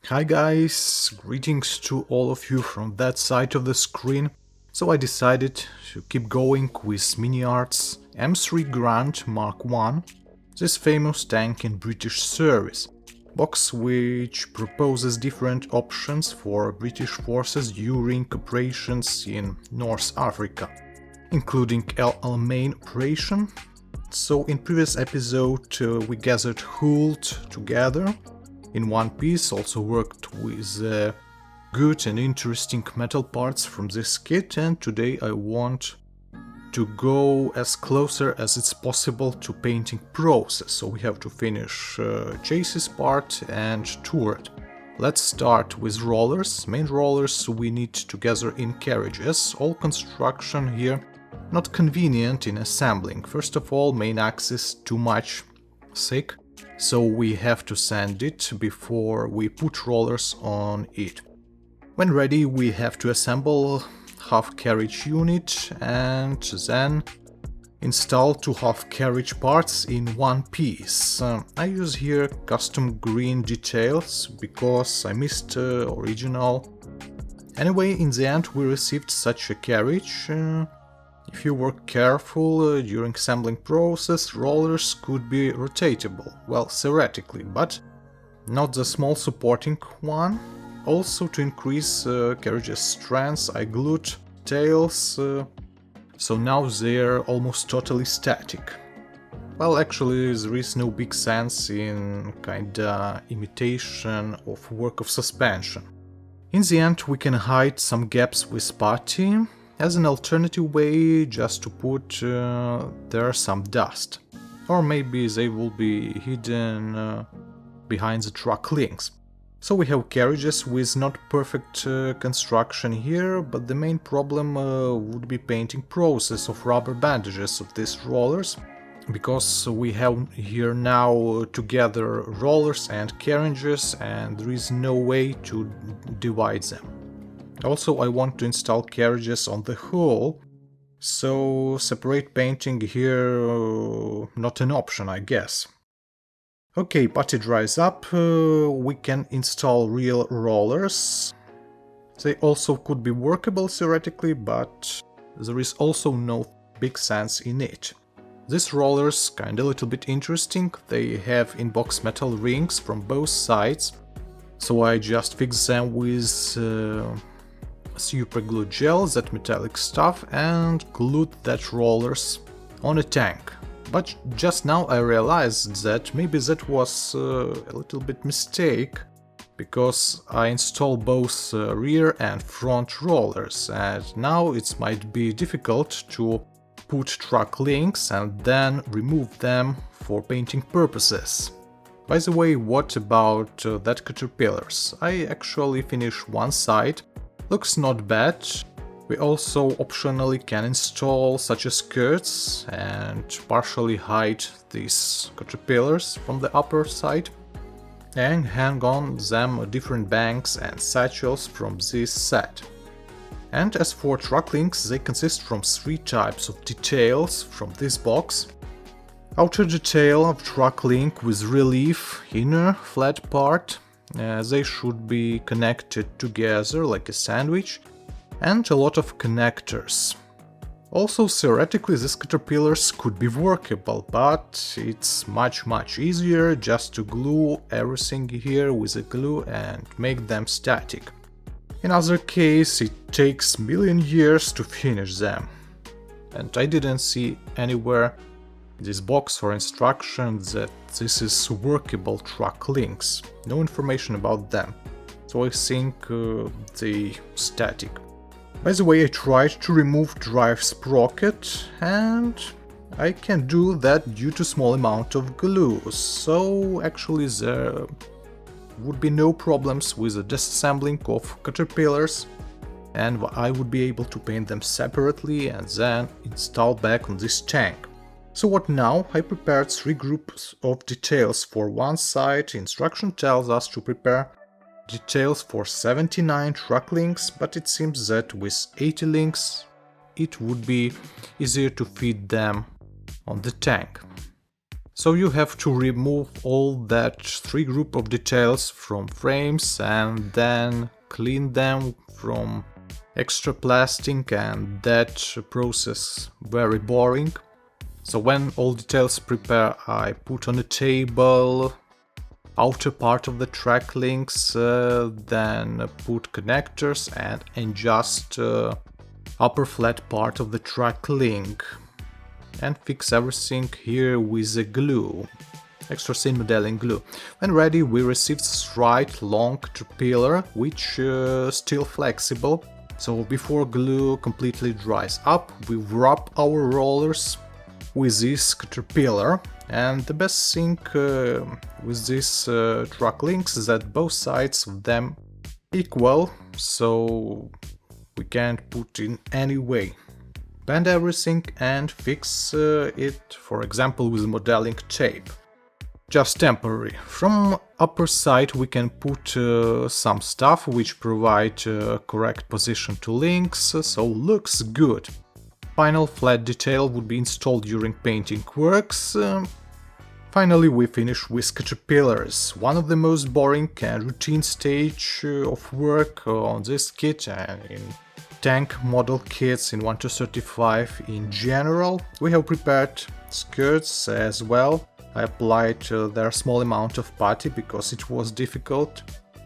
Hi guys, greetings to all of you from that side of the screen. So I decided to keep going with MiniArt's M3 Grant Mk.1, this famous tank in British service, box which proposes different options for British forces during operations in North Africa, including El Alamein operation. So in previous episode we gathered hull together in one piece, also worked with good and interesting metal parts from this kit, and today I want to go as closer as it's possible to painting process. So we have to finish chassis part and turret. Let's start with rollers. Main rollers we need to gather in carriages. All construction here not convenient in assembling. First of all, main axis too much thick, so we have to sand it before we put rollers on it. When ready, we have to assemble half carriage unit and then install two half carriage parts in one piece. I use here custom green details because I missed original. Anyway, in the end we received such a carriage. If you were careful during assembling process, rollers could be rotatable, well, theoretically, but not the small supporting one. Also, to increase carriage's strength, I glued tails, so now they're almost totally static. Well, actually, there is no big sense in kinda imitation of work of suspension. In the end, we can hide some gaps with putty, as an alternative way just to put there some dust. Or maybe they will be hidden behind the truck links. So we have carriages with not perfect construction here, but the main problem would be painting process of rubber bandages of these rollers, because we have here now together rollers and carriages and there is no way to divide them. Also, I want to install carriages on the hull, so separate painting here not an option, I guess. Okay, putty dries up, we can install real rollers. They also could be workable theoretically, but there is also no big sense in it. These rollers kinda a little bit interesting, they have in-box metal rings from both sides, so I just fix them with super glue gel, that metallic stuff, and glued that rollers on a tank. But just now I realized that maybe that was a little bit mistake, because I installed both rear and front rollers, and now it might be difficult to put truck links and then remove them for painting purposes. By the way, what about that caterpillars? I actually finished one side. Looks not bad. We also optionally can install such as skirts and partially hide these caterpillars from the upper side and hang on them different banks and satchels from this set. And as for truck links, they consist from three types of details from this box. Outer detail of truck link with relief, inner flat part. They should be connected together like a sandwich, and a lot of connectors. Also, theoretically, these caterpillars could be workable, but it's much easier just to glue everything here with a glue and make them static. In other case, it takes million years to finish them. And I didn't see anywhere in this box or instructions that this is workable truck links. No information about them. So I think they static. By the way, I tried to remove drive sprocket and I can do that due to small amount of glue. So actually there would be no problems with the disassembling of caterpillars, and I would be able to paint them separately and then install back on this tank. So what now? I prepared three groups of details for one side. Instruction tells us to prepare details for 79 truck links, but it seems that with 80 links it would be easier to fit them on the tank. So you have to remove all that 3 group of details from frames and then clean them from extra plastic, and that process very boring. So when all details prepare, I put on a table outer part of the track links, then put connectors and adjust upper flat part of the track link, and fix everything here with a glue, extra thin modeling glue. When ready, we received straight long caterpillar, which still flexible. So before glue completely dries up, we wrap our rollers with this caterpillar. And the best thing with these track links is that both sides of them equal, so we can't put in any way. Bend everything and fix it, for example, with modeling tape. Just temporary. From upper side we can put some stuff which provide correct position to links, so looks good. Final flat detail would be installed during painting works. Finally we finish with caterpillars, one of the most boring and routine stage of work on this kit and in tank model kits in 1-35 in general. We have prepared skirts as well. I applied their small amount of putty because it was difficult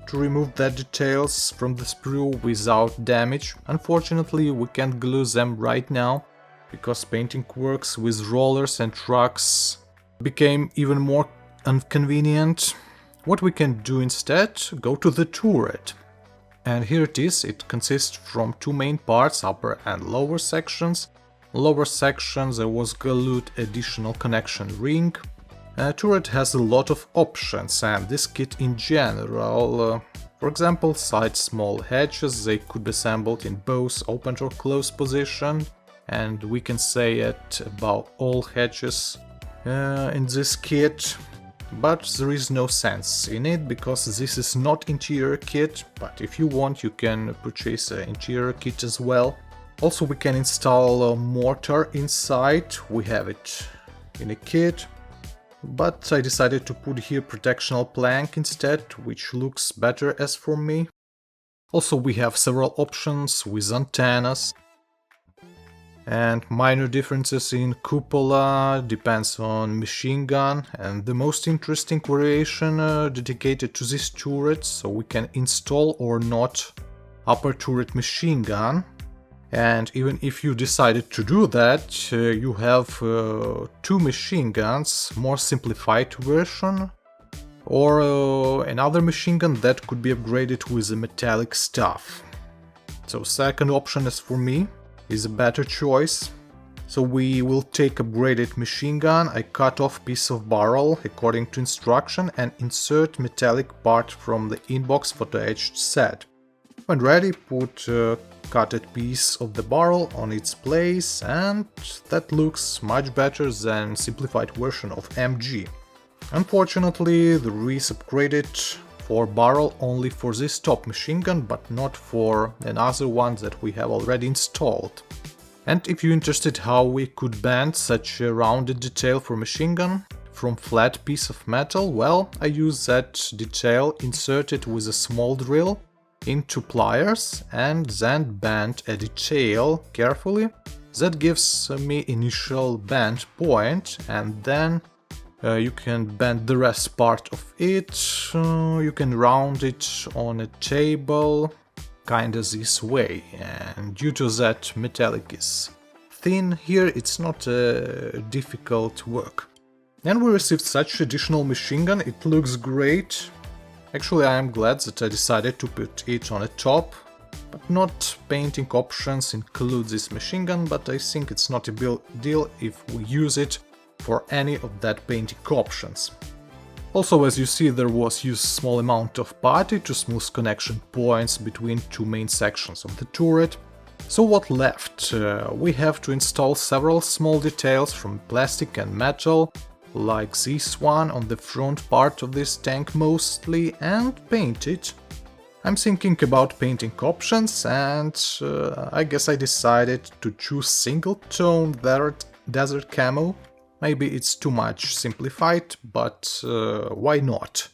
to remove the details from the sprue without damage. Unfortunately, we can't glue them right now because painting works with rollers and trucks became even more inconvenient. What we can do instead? Go to the turret. And here it is. It consists from 2 main parts, upper and lower sections. Lower sections there was glued additional connection ring. Turret has a lot of options, and this kit in general, for example, side small hatches, they could be assembled in both open or closed position, and we can say it about all hatches in this kit. But there is no sense in it because this is not interior kit, but if you want you can purchase an interior kit as well. Also we can install a mortar inside, we have it in a kit. But I decided to put here protectional plank instead, which looks better as for me. Also we have several options with antennas. And minor differences in cupola depends on machine gun, and the most interesting variation dedicated to this turret, so we can install or not upper turret machine gun. And even if you decided to do that, you have 2 machine guns, more simplified version, or another machine gun that could be upgraded with the metallic stuff. So second option is for me, is a better choice. So we will take upgraded machine gun, I cut off piece of barrel according to instruction and insert metallic part from the inbox photo etched set. When ready, put cutted piece of the barrel on its place, and that looks much better than simplified version of MG. Unfortunately, there is upgraded for barrel only for this top machine gun, but not for another one that we have already installed. And if you're interested how we could bend such a rounded detail for machine gun from flat piece of metal, well, I use that detail inserted with a small drill into pliers and then bend a detail carefully. That gives me initial bend point, and then you can bend the rest part of it. You can round it on a table kinda this way, and due to that metallic is thin here, it's not difficult work. And we received such additional machine gun, it looks great. Actually, I am glad that I decided to put it on a top, but not painting options include this machine gun, but I think it's not a big deal if we use it for any of that painting options. Also, as you see, there was used small amount of putty to smooth connection points between 2 main sections of the turret. So what left? We have to install several small details from plastic and metal, like this one on the front part of this tank mostly, and paint it. I'm thinking about painting options, and I guess I decided to choose single tone desert camo. Maybe it's too much simplified, but why not?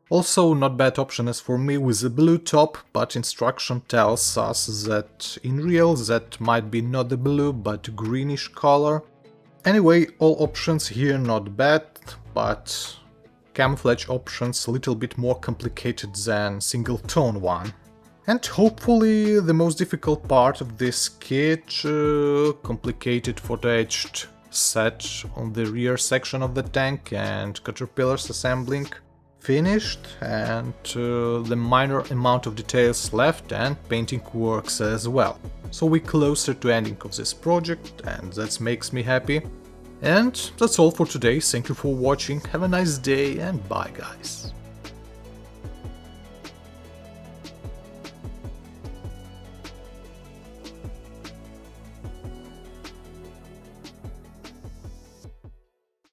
Also, not bad option as for me with a blue top, but instruction tells us that in real that might be not the blue but greenish color. Anyway, all options here not bad, but camouflage options a little bit more complicated than single tone one. And hopefully the most difficult part of this kit, complicated photo-etched set on the rear section of the tank and caterpillars assembling, finished, and the minor amount of details left and painting works as well. So we're closer to ending of this project, and that makes me happy. And that's all for today. Thank you for watching, have a nice day, and bye guys.